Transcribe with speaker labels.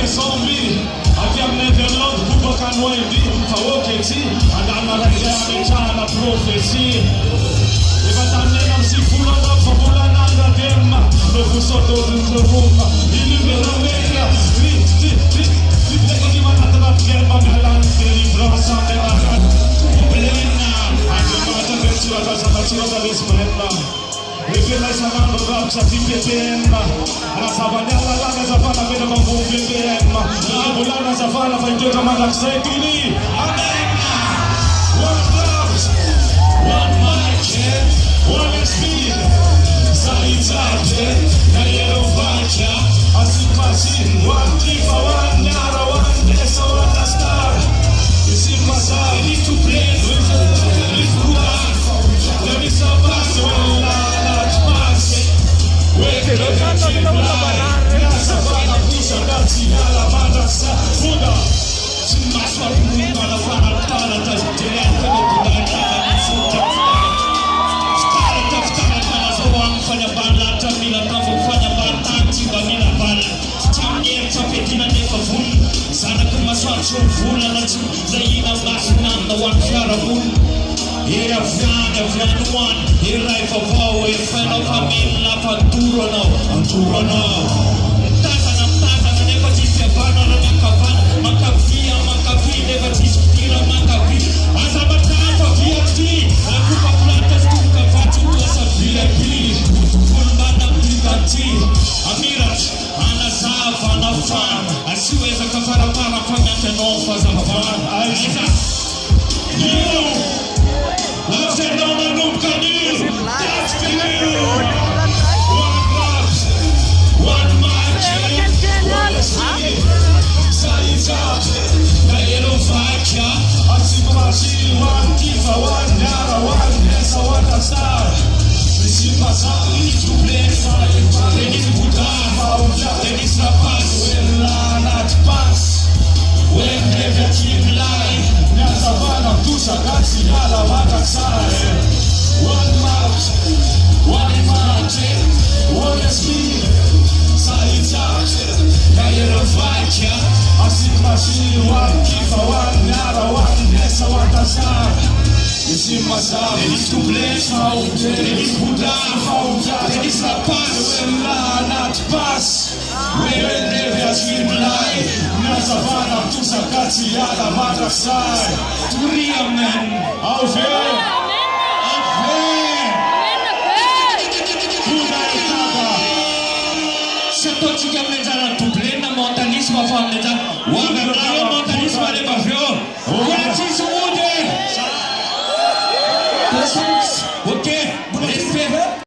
Speaker 1: Zombie, abbiamo nevelot, buboka noevi, fa oketi, andana raggiare la profezie. E vatanena si fulana, fa bulananda demma, lo fu sotto dentro Roma, il libero media, ecco di manata la pierma galante, ribrasa della plena, anche mata verso la casa matura d'esprema. E per la sanando rapsa ti petemma, la savanyala la savana vede ma buon petemma, la bulana savana fa intorno a la setuli. Amen. One love, one market, one speed. Saitate, naiero faccia, asipasi, one tifa, one nara, one desa, one star. Isipasa, need to play, need to run, let me surpass when
Speaker 2: che lo sanno che non lo parlare
Speaker 1: nasa fana pusha dati ala banda sa fuda simaswa kumba la fana tala tajtea kama kudaka futa stara taftana kana sowan fanya banda tamila tafu fanya banda tiba mila banda tamye tapetina nefa fun sana kuma swacho fula la tu zaina masna the one shara fun. Here I've one, here life of power, fellow family, Anturo no. Tata, never teach a banner, Macavia, never teach Tira Macavi. As I'm a kind of VFT, a group of planters to Cavati was a VIP, Fulman of Tivati, Amirat, Anasaf, Anafan, as you as a Kafarapara, and offers of fun. You. Let's say no one no can you. That's the new. One love, one march, one speed. Saitate, naiero faccia, asipasi, one tifa, one nara, one desa, one star. Isipasa, need to play, they need to put down, they need to pass, when not pass, when never keep lie. Savana, Tusa, Gazzi, Hala, Mataxare. One mouth, one mountain, one speed. Saitate, Naiero Faccia, Asipasi, one Kifa, one Nara, one Desa, one Tasar. Isimasa, they need to bless fountain, they need to put down fountain, they need to pass, when not pass. When never keep lie. Savana, Tusa, Gazzi, Hala, Mataxare. Amen.